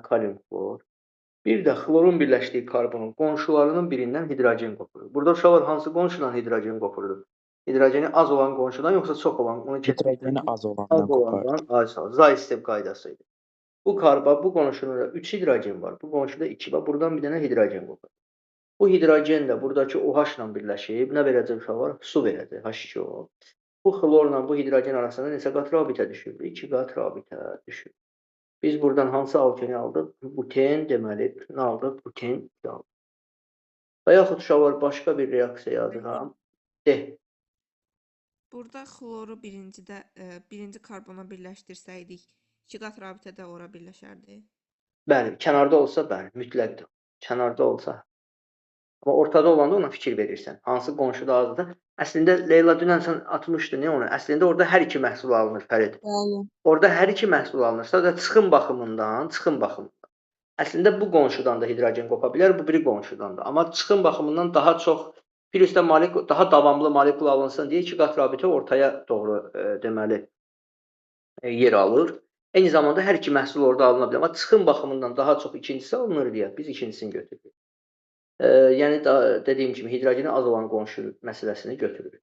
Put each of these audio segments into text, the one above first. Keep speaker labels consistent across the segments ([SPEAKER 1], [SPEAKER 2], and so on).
[SPEAKER 1] kalium xlor. Bir də xlorun birləşdiyi karbonun qonşularının birindən hidrogen qopurur. Burada uşaqlar hansı qonşudan hidrogen qopurdu? Hidrogeni az olan qonşudan yoxsa çox olan? Onu
[SPEAKER 2] Hidrogeni
[SPEAKER 1] keçmişdik.
[SPEAKER 2] az olandan
[SPEAKER 1] Az
[SPEAKER 2] qopardı.
[SPEAKER 1] olandan az. Zaystev qaydası idi. Bu karba, bu qonşuda 3 hidrogen var. Bu qonşuda 2 var. Buradan bir dənə hidrogen qopur. Bu hidrogen də buradakı OH ilə birləşib nə verəcək uşaqlar? Su verəcək, H2O. Bu xlorla bu hidrogen arasında neçə qat rabitə düşür? 2 qat rabitə düşür. Biz buradan hansı alkeni aldıq? Buten deməli, nə aldıq? Buten aldıq. Və yaxud uşaqlar başqa bir reaksiya yazıram. D.
[SPEAKER 3] Burada xloru birinci karbona birləşdirsəydik, 2 qat rabitədə ora birləşərdi.
[SPEAKER 1] Bəli, kənarda olsa bəli, mütləqdir. Kənarda olsa. Amma ortada olanda ona fikir verirsən. Hansı qonşuda azdır? Əslində Leyla dünən sən atmışdın ya onu. Əslində orada hər iki məhsul alınır Fərid.
[SPEAKER 4] Bəli.
[SPEAKER 1] Orada hər iki məhsul alınır. Sadəcə çıxım baxımından. Əslində bu qonşudan da hidrogen qopa bilər, bu biri qonşudan da. Amma çıxım baxımından daha çox virusda daha davamlı molekul alınsın deyə 2 qat rabitə ortaya doğru deməli yer alır. Eyni zamanda hər iki məhsul orada alına bilər. Amma çıxım baxımından daha çox ikincisi alınır deyə biz ikincisini götürürük. Yəni dediyim kimi hidrogeni az olan qonşu məsələsini götürürük.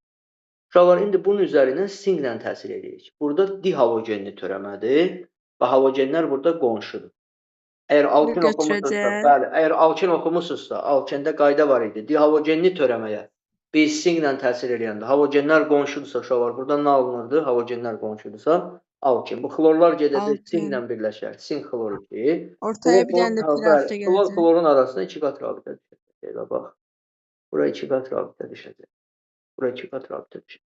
[SPEAKER 1] Uşaqlar, indi bunun üzərindən sinklə təsir edirik. Burada dihalogenli törəmədir və halogenlər burada qonşudur. Əgər alken oxumusunuzsa, bəli, əgər alken oxumusunuzsa, alkende qayda var idi. Dihalogenli törəməyə biz sinklə təsir edəndə halogenlər qonşudursa, uşaqlar, burada nə alınırdı? Halogenlər qonşudursa, alken. Bu xlorlar gedəcək, sinklə birləşər. Sink xlor 2.
[SPEAKER 4] Ortaya bir dənə də pirafta gələcək.
[SPEAKER 1] Xlorun arasında 2 qat rabitə düşəcək. Elə bax. Bura 2 qat rabitə düşəcək. Bura 2 qat rabitə düşəcək.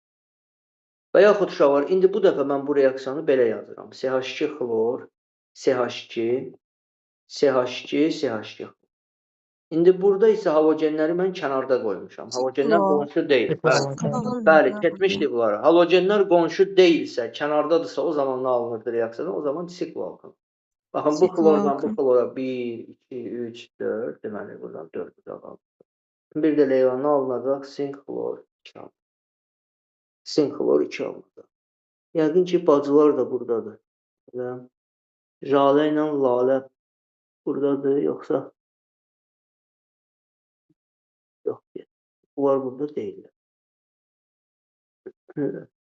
[SPEAKER 1] Və yaxud uşaqlar, indi bu dəfə mən bu reaksiyanı belə yazıram. CH2 xlor, CH2, CH2, CH2. İndi burada isə halogenləri mən kənarda qoymuşam. Halogenlər qonşu deyil. Bəli, keçmişdik bunları. Halogenlər qonşu deyilsə, kənardadırsa, o zaman nə alınırdı reaksiyada? O zaman sikloalkan. Baxın, bu xlordan bu xlora 1, 2, 3, 4, deməli, buradan 4 qaldı. Bir də Leyla nə alınacaq? Sink xlor 2 alınacaq. Sink xlor 2 alınacaq. Yəqin ki, bacılar da buradadır. Jalə ilə Lalə buradadır, yoxsa? Yox, bunlar burada deyirlər.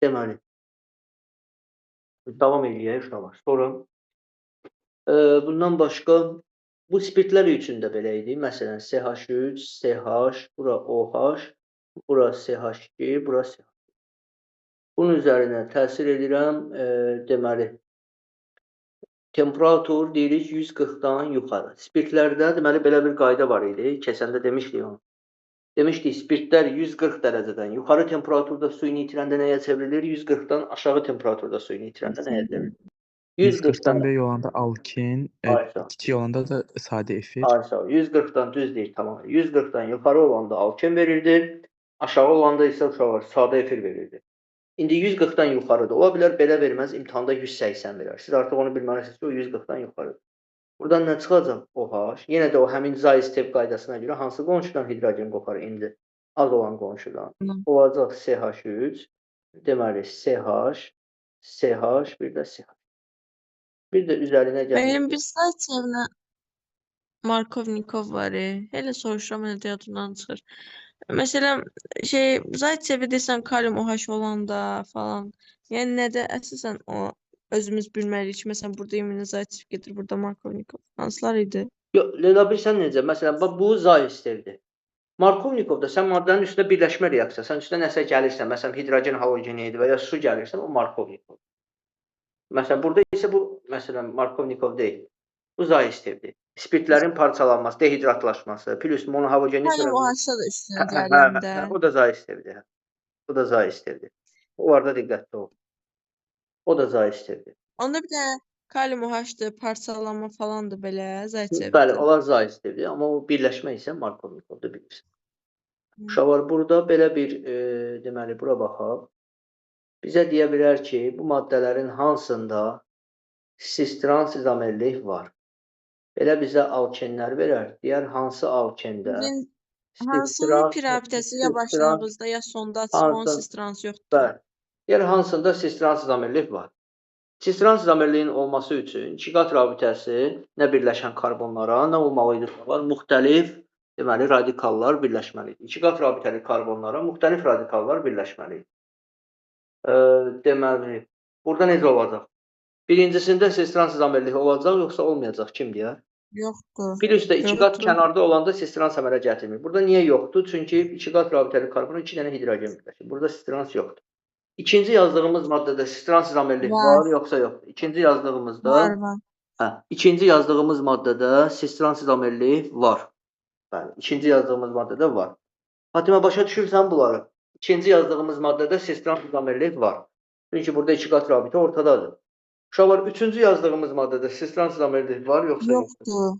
[SPEAKER 1] Deməli, davam edəyək uşaqlar. Sonra bundan başqa bu spirtlər üçün də belə idi. Məsələn, CH3, CH, bura OH, bura CH2, bura CH. Bunun üzərinə təsir edirəm, deməli, temperatur deyirik 140-dan yuxarı. Spirtlərdə deməli belə bir qayda var idi. Keçəndə demişdik onu. Demişdik, spirtlər 140 dərəcədən yuxarı temperaturda suyunu itirəndə nəyə çevrilir? 140-dan aşağı temperaturda suyunu itirəndə nəyə çevrilir?
[SPEAKER 2] 140-dan böyük olanda alken, kiçik olanda da sadə efir.
[SPEAKER 1] 140-dan düz deyir, tamam. 140-dan yuxarı olanda alken verirdi, aşağı olanda isə uşaqlar sadə efir verirdi. İndi 140-dan yuxarıdır. Ola bilər belə verməz, imtahanda 180 verər. Siz artıq onu bilməlisiniz ki, o 140-dan yuxarıdır. Buradan nə çıxacaq? OH. Yenə də o həmin Zaystev qaydasına görə hansı qonşudan hidrogen qopar indi? Az olan qonşudan. Olacaq CH3, deməli CH, CH, bir də CH. Bir də üzərinə gəlir.
[SPEAKER 4] Benim bir Zaytev'le Markovnikov var. Hele soruşuram, hele yadımdan çıxır. Mesela Zaytev'e desem kalium OH olanda falan. Yani nədə əsasən o özümüz bilməliyik ki, məsələn burada yemini Zaytev gedir, burada Markovnikov. Hansılar idi?
[SPEAKER 1] Yox, Leyla bilsən necə? Məsələn, bu Zaystevdir. Markovnikovda sən maddənin üstünə birləşmə reaksiya, sən üstünə nəsə gəlirsən, məsələn hidrogen halogeni idi və ya su gəlirsən, o Markovnikov. Məsələn, burada isə bu, məsələn, Markovnikov deyil. Bu Zaystevdir. Spirtlərin parçalanması, dehidratlaşması, plus monohalogeni
[SPEAKER 4] Kalium OH-da da üstünə gəlində.
[SPEAKER 1] o da Zaystevdir. Bu da Zaystevdir. Onlarda diqqətli ol. O da Zaystevdir.
[SPEAKER 4] Onda bir də kalium OH-dır, parçalanma falandır belə, Zaytevdir.
[SPEAKER 1] Bəli, onlar Zaystevdir, amma o birləşmə isə Markovnikovda bilirsən. Uşaqlar, burada belə bir, deməli, bura baxaq. Bizə deyə bilər ki, bu maddələrin hansında cis-trans izomerlik var. Belə bizə alkenlər verər. Deyər, hansı alkəndə?
[SPEAKER 4] Hansının pirabitəsi ya başlanğıcda, ya sonda açıq, onun cis-trans yoxdur.
[SPEAKER 1] Bəli. Deyər, hansında cis-trans izomerlik var. Sistran izomerliyin olması üçün ikiqat rabitəsi nə birləşən karbonlara, nə olmalıdır? Müxtəlif deməli radikallar birləşməlidir. İkiqat rabitəli karbonlara müxtəlif radikallar birləşməlidir. Deməli, burada necə olacaq? Birincisində sistran izomerliyi olacaq, yoxsa olmayacaq? Kim deyər?
[SPEAKER 4] Yoxdur.
[SPEAKER 1] Bir üstə iki qat
[SPEAKER 4] Yoxdur.
[SPEAKER 1] kənarda olanda sistran əmələ gətirmir. Burada niyə yoxdur? Çünki iki qat rabitəli karbona 2 dənə hidrogen birləşir. Burada sistans yoxdur. İkinci yazdığımız maddədə sistans izomerlik var, yoxsa yoxdur? İkinci yazdığımızda
[SPEAKER 4] Var.
[SPEAKER 1] ikinci yazdığımız maddədə sistans izomerlik var. Bəli, ikinci yazdığımız maddədə var. Fatimə başa düşürsən bunları? İkinci yazdığımız maddədə sistans izomerlik var. Çünki burada iki qat rabitə ortadadır. Uşaqlar, üçüncü yazdığımız maddədə sistans izomerlik var, yoxsa yoxdur?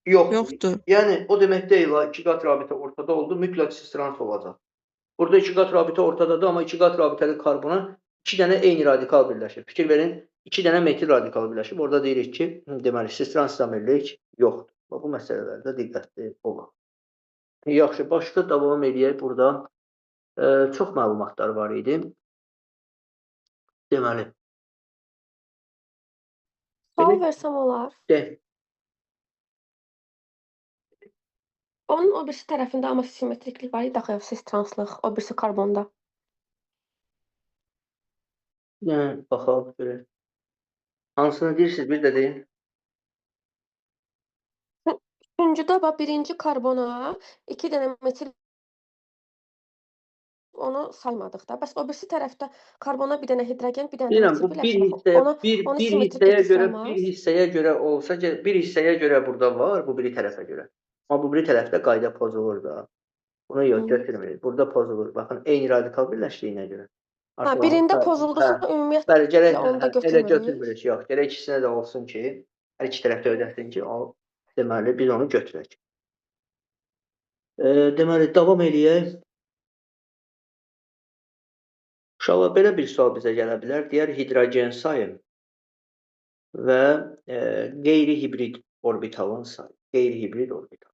[SPEAKER 1] Yoxdur. Yəni, o demək deyil, iki qat rabitə ortada oldu, mütləq sistans olacaq. Burada iki qat rabitə ortadadır, amma iki qat rabitəli karbona 2 dənə eyni radikal birləşir. Fikir verin, 2 dənə metil radikal birləşib. Orada deyirik ki, deməli, sistans izomerlik yoxdur. Bu məsələlərdə diqqətli olaq. Yaxşı, başqa davam edək. Burada çox məlumatlar var idi. Deməli.
[SPEAKER 5] Sual versəm olar.
[SPEAKER 1] De.
[SPEAKER 5] Onun o birisi tərəfində amma simmetriklik var idi, axı sistranslıq, o birisi karbonda.
[SPEAKER 1] Yəni, baxaq görək. Hansını deyirsiniz, bir də deyin.
[SPEAKER 5] Üçüncüdə birinci karbona 2 dənə metil onu saymadıq da. Bəs o birisi tərəfdə karbona bir dənə hidrogen, bir dənə metil birləşir.
[SPEAKER 1] Bir hissəyə görə olsa, bir hissəyə görə burada var, bu biri tərəfə görə. Amma bu biri tərəfdə qayda pozulur da. Bunu yox götürmür. Burada pozulur. Baxın, eyni radikal birləşdiyinə görə.
[SPEAKER 5] Birində pozuldusa ümumiyyətlə onu da götürmürük.
[SPEAKER 1] Elə götürmürük, yox. Gərək ikisinə də olsun ki, hər iki tərəfdə ödəsin ki, deməli, biz onu götürək. Deməli, davam eləyək. Uşaqlar, belə bir sual bizə gələ bilər. Deyər, hidrogen sayı və qeyri-hibrid orbitalın sayı. Qeyri-hibrid orbital.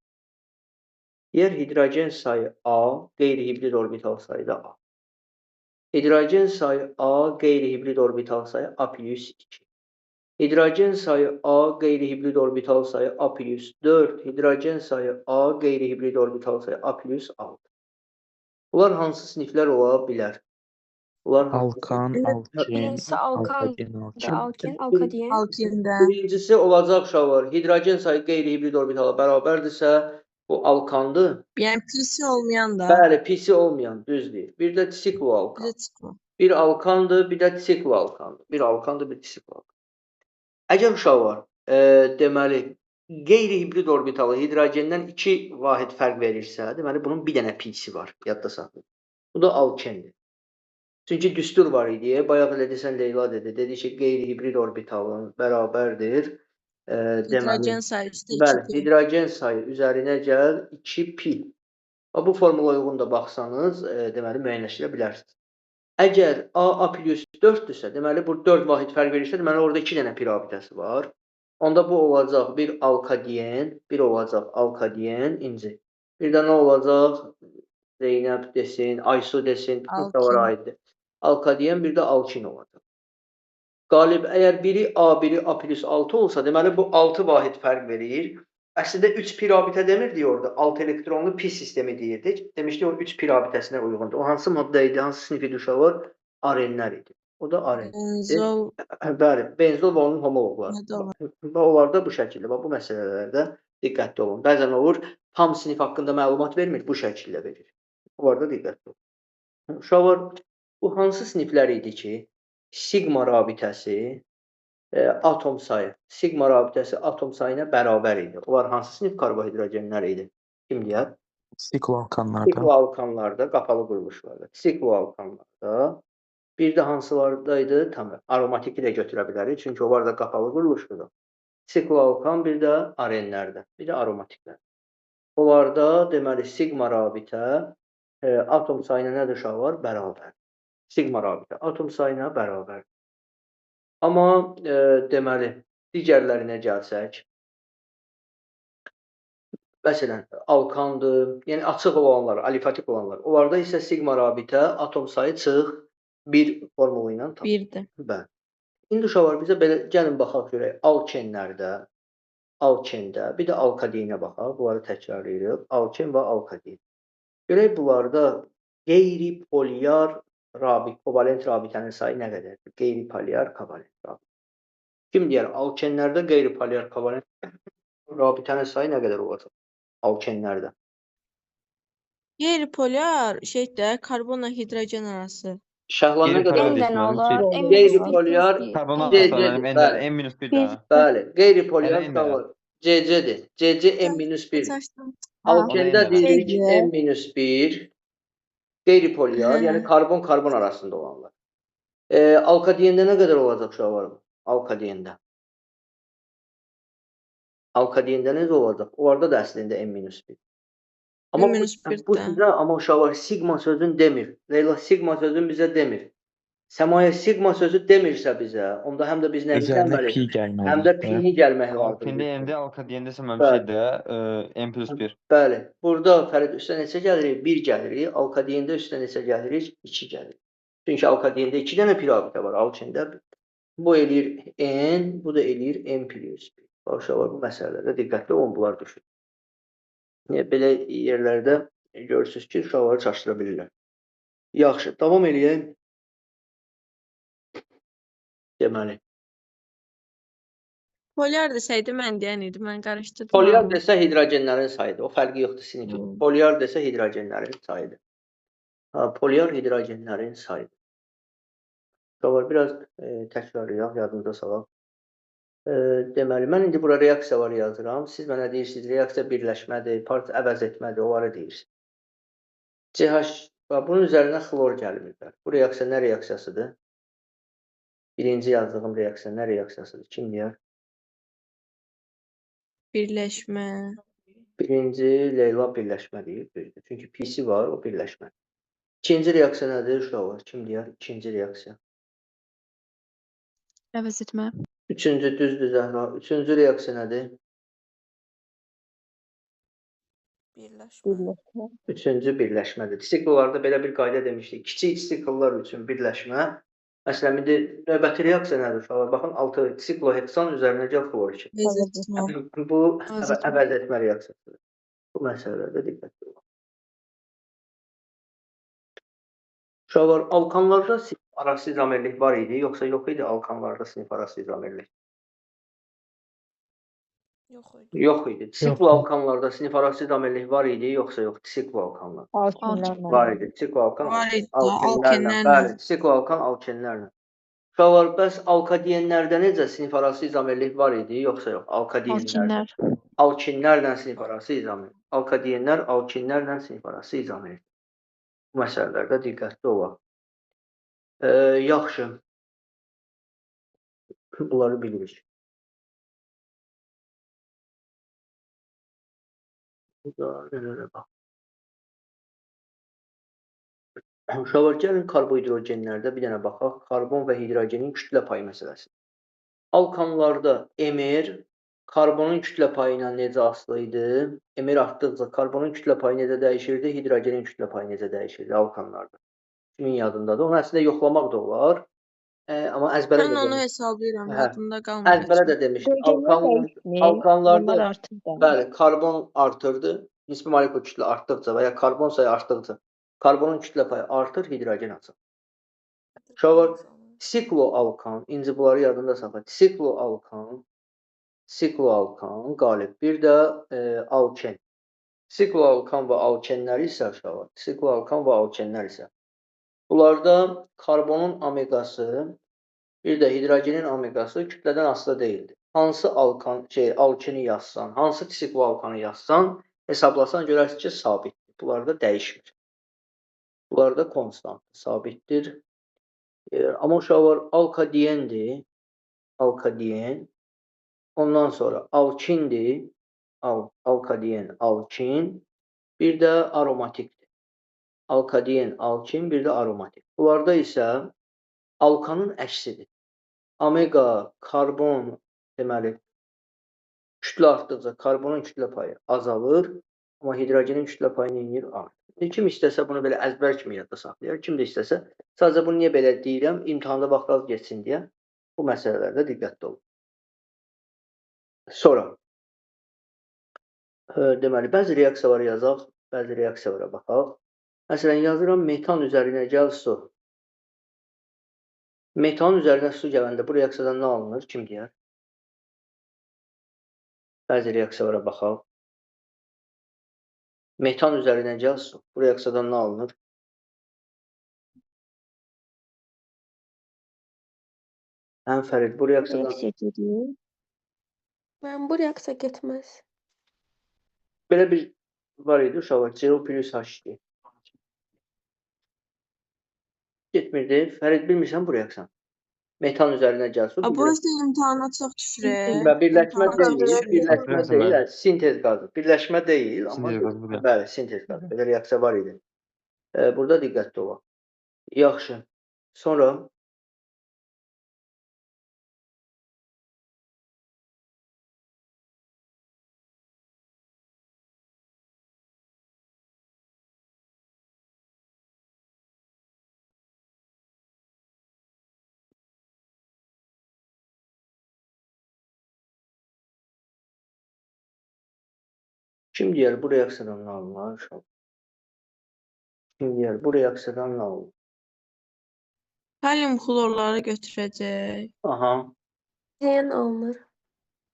[SPEAKER 1] Deyər, hidrogen sayı A, qeyri-hibrid orbital sayı da A. Hidrogen sayı A, qeyri-hibrid orbital sayı A plus 2. Hidrogen sayı A, qeyri-hibrid orbital sayı A plus 4. Hidrogen sayı A, qeyri-hibrid orbital sayı A plus 6. Bunlar hansı siniflər ola bilər?
[SPEAKER 2] Alkan,
[SPEAKER 5] Birincisi
[SPEAKER 2] alkin.
[SPEAKER 1] Birincisi olacaq uşaqlar. Hidrogen sayı qeyri-hibrid orbitala bərabərdirsə, bu alkandır.
[SPEAKER 4] Yəni pisi olmayan da.
[SPEAKER 1] Bəli, pisi olmayan, düz deyil. Bir də disiklo alkan. Bir alkandır, bir də disiklo alkandır. Bir alkandır, bir disiklo alkan. Əgər uşaqlar, deməli, qeyri-hibrid orbitalı hidrogendən 2 vahid fərq verirsə, deməli, bunun bir dənə pisi var, yadda saxlayın. Bu da alkendir. Çünki düstur var idi. Bayaq elə desən Leyla dedi. Dedi ki, qeyri-hibrid orbitalın bərabərdir.
[SPEAKER 4] Hidrogen sayı üstə 2
[SPEAKER 1] bəli, hidrogen sayı üzərinə gəl 2 pi. Bu formula uyğun da baxsanız, deməli, müəyyənləşdirə bilərsiniz. Əgər A plus 4-dürsə, deməli, bu 4 vahid fərq verirsə, deməli, orada 2 dənə pi rabitəsi var. Onda bu olacaq bir alkadiyen, bir olacaq alkadiyen, inci. Bir də nə olacaq? Zeynəb desin, Aysu desin, bunlara aiddir. Alkadiyen, bir də alkin olacaq. Qalib, əgər biri A, biri A plus 6 olsa, deməli, bu 6 vahid fərq verir. Əslində 3 pi rabitə demirdik orada, 6 elektronlu pi sistemi deyirdik. Demişdik, o 3 pi rabitəsinə uyğundur. O hansı maddə idi, hansı sinif idi uşaqlar? Arenlər idi. O da aren.
[SPEAKER 4] Benzol.
[SPEAKER 1] Bəli, benzol və onun homologları. Onlar da bu şəkildə, bu məsələlərdə diqqətli olun. Bəzən olur, tam sinif haqqında məlumat vermir, bu şəkildə verir. Onlarda diqqətli olun. Uşaqlar, bu hansı siniflər idi ki, sigma rabitəsi, atom sayı, sigma rabitəsi atom sayına bərabər idi. Onlar hansı sinif karbohidrogenlər idi? Kim deyər?
[SPEAKER 2] Sikloalkanlarda.
[SPEAKER 1] Sikloalkanlarda, qapalı quruluşlarda. Sikloalkanlarda. Bir də hansılarda idi? Tam aromatiki də götürə bilərik. Çünki onlar da qapalı quruluşdur. Sikloalkan, bir də arenlərdə, bir də aromatiklər. Onlarda deməli sigma rabitə atom sayına nədir uşaqlar? Bərabər. Sigma rabitə atom sayına bərabər. Amma deməli, digərlərinə gəlsək, məsələn, alkandır, yəni açıq olanlar, alifatik olanlar, onlarda isə sigma rabitə atom sayı çıx 1 formulu ilə tapılır.
[SPEAKER 4] 1-dir.
[SPEAKER 1] Bəli. İndi uşaqlar bizə belə gəlin baxaq görək alkendə, bir də alkadenə baxaq. Bunları təkrarlayırıq. Alken və alkaden. Görək bunlarda qeyri-polyar kovalent rabitənin sayı nə qədərdir? Qeyri-polyar kovalent rabitə. Kim deyər? Alkenlərdə qeyri-polyar kovalent rabitənin sayı nə qədər olacaq? Alkenlərdə.
[SPEAKER 4] Qeyri-polyar şeydə karbonla hidrogen arası.
[SPEAKER 1] Şəhla nə qədər
[SPEAKER 6] Qeyri-polyar
[SPEAKER 1] olacaq?
[SPEAKER 6] nə olar?
[SPEAKER 1] Qeyri-polyar
[SPEAKER 6] Karbon
[SPEAKER 1] C-C-dir,
[SPEAKER 6] atomları
[SPEAKER 1] bəli.
[SPEAKER 6] N-1 daha.
[SPEAKER 1] Bəli, qeyri-polyar
[SPEAKER 6] Elə
[SPEAKER 1] uşaqlar C-C-dir. C-C N-1.
[SPEAKER 4] Saçdım.
[SPEAKER 1] Alkenda
[SPEAKER 6] O da
[SPEAKER 1] deyirik ki,
[SPEAKER 4] Şeydir.
[SPEAKER 1] N-1 qeyri-polyar, yəni karbon-karbon arasında olanlar. Alkadiyəndə nə qədər olacaq uşaqlar? Alkadiyəndə. Alkadiyəndə necə olacaq? Orada da əslində N-1. Amma bu
[SPEAKER 4] N-1-də.
[SPEAKER 1] sizə amma uşaqlar sigma sözünü demir. Leyla sigma sözünü bizə demir. Səmaya sigma sözü demirsə bizə, onda həm də biz nə
[SPEAKER 2] Üzərinə
[SPEAKER 1] bilməliyik?
[SPEAKER 2] pi gəlməlidir.
[SPEAKER 1] Həm də pi gəlmək lazımdır.
[SPEAKER 6] Alkində endi alkadiyəndə səmə bir
[SPEAKER 1] Bəli.
[SPEAKER 6] şeydə N+1.
[SPEAKER 1] Bəli. Burada Fərid üstə neçə gəlirik? 1 gəlirik. Alkadiyəndə üstə neçə gəlirik? 2 gəlirik. Çünki alkadiyəndə 2 dənə pi rabitə var. Alkində bu eləyir N, bu da eləyir N+1. Uşaqlar bu məsələlərdə diqqətli olun, bunlar düşür. Belə yerlərdə görürsünüz ki, uşaqları çaşdıra bilirlər. Yaxşı, davam eləyək. Deməli,
[SPEAKER 4] Polyar desəydi mən deyən idi, mən qarışdırdım.
[SPEAKER 1] polyar
[SPEAKER 4] amma.
[SPEAKER 1] desə hidrogenlərin sayıdır. O fərqi yoxdur sinif. Polyar desə hidrogenlərin sayıdır. Polyar hidrogenlərin sayıdır. Uşaqlar biraz təkrarlayaq, yadınıza salaq. Deməli, mən indi bura reaksiya var yazıram. Siz mənə deyirsiniz, reaksiya birləşmədir, part əvəz etmədir, onları deyirsiniz. CH, bunun üzərinə xlor gəlmirlər. Bu reaksiya nə reaksiyasıdır? Birinci yazdığım reaksiya nə reaksiyasıdır? Kim deyər?
[SPEAKER 4] Birləşmə.
[SPEAKER 1] Birinci Leyla birləşmə deyir. Düzdür. Çünki P'si var, o birləşmə. İkinci reaksiya nədir uşaqlar? Kim deyər? İkinci reaksiya.
[SPEAKER 6] Əvəz etmə.
[SPEAKER 1] Üçüncü düzdür Zəhra. Üçüncü reaksiya nədir?
[SPEAKER 3] Birləşmə.
[SPEAKER 1] Üçüncü birləşmədir. Sikllarda belə bir qayda demişdik. Kiçik sikllar üçün birləşmə. Məsələn, indi növbəti reaksiya nədir uşaqlar? Baxın, 6 sikloheksan üzərinə gəl xlor 2. Bu əvəz etmə reaksiyasıdır. Bu məsələlərdə diqqətli olun. Uşaqlar, alkanlarda sinif arası izomerlik var idi, yoxsa yox idi alkanlarda sinif arası izomerlik?
[SPEAKER 3] Yox idi.
[SPEAKER 1] Yox idi. Sikloalkanlarda sinif arası izomerlik var idi, yoxsa yox? Sikloalkanlar. Var idi. Sikloalkan
[SPEAKER 4] Var idi,
[SPEAKER 1] alkenlərlə.
[SPEAKER 4] alkenlərlə.
[SPEAKER 1] Bəli, sikloalkan alkenlərlə. Uşaqlar, bəs alkadiyenlərdə necə sinif arası izomerlik var idi, yoxsa yox? Alkadiyenlərdə. Alkinlərlə sinif arası izomerlik. Alkadiyenlər, alkinlərlə sinif arası izomerlik. Bu məsələlərdə diqqətli olaq. Yaxşı. Bunları bilirik. Burada nələrə bax. Uşaqlar, gəlin karbohidrogenlərdə bir dənə baxaq. Karbon və hidrogenin kütlə payı məsələsi. Alkanlarda Mr karbonun kütlə payı ilə necə asılı idi? Mr artdıqca karbonun kütlə payı necə dəyişirdi? Hidrogenin kütlə payı necə dəyişirdi alkanlarda? Kimin yadındadır? Onu əslində yoxlamaq da olar. Amma əzbərə
[SPEAKER 4] Mən
[SPEAKER 1] də
[SPEAKER 4] onu
[SPEAKER 1] demişdim.
[SPEAKER 4] hesablayıram, yadımda qalmır.
[SPEAKER 1] Əzbərə də demişdim. Alkanlarda bəli, karbon artırdı. Nisbi molekul kütlə artdıqca və ya karbon sayı artdıqca karbonun kütlə payı artır, hidrogen açılır. Uşaqlar, sikloalkan, indi bunları yadında saxlayın. Sikloalkan qalib. Bir də alken. Sikloalkan və alkenlər isə uşaqlar, sikloalkan və alkenlər isə bunlarda karbonun omegası, bir də hidrogenin omegası kütlədən asılı deyildir. Hansı alkeni yazsan, hansı sikloalkanı yazsan, hesablasan görərsiniz ki, sabitdir. Bunlar da dəyişmir. Bunlar da konstant, sabitdir. Amma uşaqlar alkadiyendir, alkadiyen. Ondan sonra alkindir, alkadiyen, alkin. Bir də aromatikdir. Alkadiyen, alkin, bir də aromatik. Bunlarda isə alkanın əksidir. Omega, karbon, deməli, kütlə artdıqca karbonun kütlə payı azalır, amma hidrogenin kütlə payı neyinir? Artır. Kim istəsə bunu belə əzbər kimi yadda saxlayar, kim də istəsə, sadəcə bunu niyə belə deyirəm, imtahanda vaxt az geçsin deyə. Bu məsələlərdə diqqətli olun. Sonra deməli, bəzi reaksiyaları yazaq, bəzi reaksiyalara baxaq. Məsələn, yazıram metan üzərinə gəl su. Metanın üzərinə su gələndə bu reaksiyadan nə alınır? Kim deyər? Bəzi reaksiyalara baxaq. Metan üzərinə gəl su. Bu reaksiyadan nə alınır? Həm Fərid, bu reaksiyadan...
[SPEAKER 5] Reaksiya gedir. Mən bu reaksiya getməz.
[SPEAKER 1] Belə bir var idi, uşaqlar, CO plus H2. Getmirdi. Fərid, bilmirsən bu reaksiyanı? Metan üzərinə gəl su.
[SPEAKER 4] Burası imtahana çox düşür.
[SPEAKER 1] Birləşmə
[SPEAKER 4] İmtahana çox
[SPEAKER 1] deyil,
[SPEAKER 4] düşür.
[SPEAKER 1] birləşmə deyil, sintez qazı. Birləşmə deyil, amma
[SPEAKER 6] Sintez qazı, bəli.
[SPEAKER 1] bəli, sintez qazı. Belə reaksiya var idi. Burada diqqətli olaq. Yaxşı. Sonra kim deyər bu reaksiyadan nə alınır? Kim deyər bu reaksiyadan nə alınır?
[SPEAKER 4] Kalium xlorları götürəcək.
[SPEAKER 1] Aha.
[SPEAKER 5] DN alınır.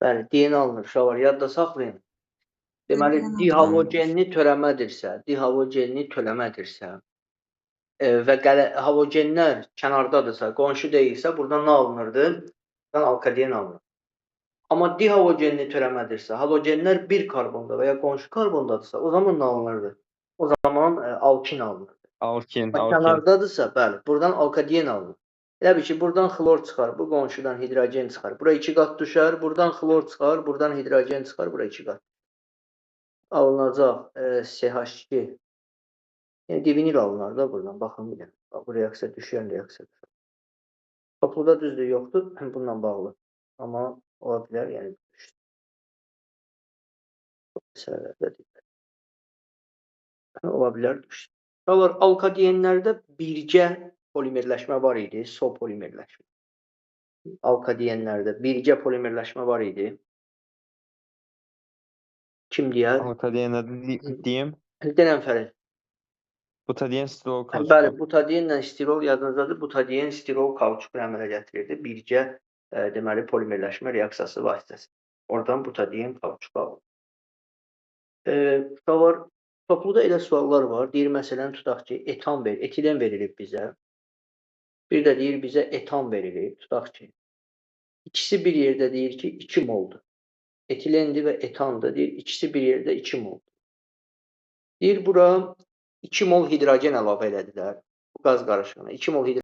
[SPEAKER 1] Bəli, DNA alınır. Uşaqlar, yadda saxlayın. Deməli,
[SPEAKER 4] DNA
[SPEAKER 1] dihalogenli törəmədirsə və halogenlər kənardadırsa, qonşu deyilsə, buradan nə alınırdı? Buradan alkaden alınır. Amma dihalogenli törəmədirsə, halogenlər bir karbonda və ya qonşu karbondadırsa, o zaman nə alınırdı? O zaman alkin alınırdı.
[SPEAKER 6] Alkin.
[SPEAKER 1] Kənardadırsa, bəli, buradan alkaden alınır. Elə bil ki, buradan xlor çıxar, bu qonşudan hidrogen çıxar. Bura 2 qat düşər, buradan xlor çıxar, buradan hidrogen çıxar, bura 2 qat. Alınacaq CH2. Yəni divinil alınar da buradan, baxın bir dənə. Bu reaksiya düşən reaksiyadır. Topluda düzdür, yoxdur, bununla bağlı. Amma ola bilər, yəni düşsün. Bu məsələlərdə deyil. Ola bilər, düşsün. Alkadenlərdə birgə polimerləşmə var idi, sopolimerləşmə. Alkadenlərdə birgə polimerləşmə var idi. Kim deyər?
[SPEAKER 6] Alkadenlərdə deyim.
[SPEAKER 1] Denən Fərid.
[SPEAKER 6] Butaden, stilol, kauçuk.
[SPEAKER 1] Bəli, butadenlə stilol yadınızdadır. Butaden, stilol, kauçuku əmələ gətirirdi. Birgə deməli polimerləşmə reaksiyası vasitəsi. Oradan butaden, kauçuk alınır. Topluda elə suallar var. Deyir, məsələn, tutaq ki, etilen verilib bizə. Bir də deyir, bizə etan verilib. Tutaq ki, ikisi bir yerdə deyir ki, 2 moldur. Etilendir və etandır. Deyir, ikisi bir yerdə 2 moldur. Deyir, bura 2 mol hidrogen əlavə elədilər bu qaz qarışığına. 2 mol hidrogen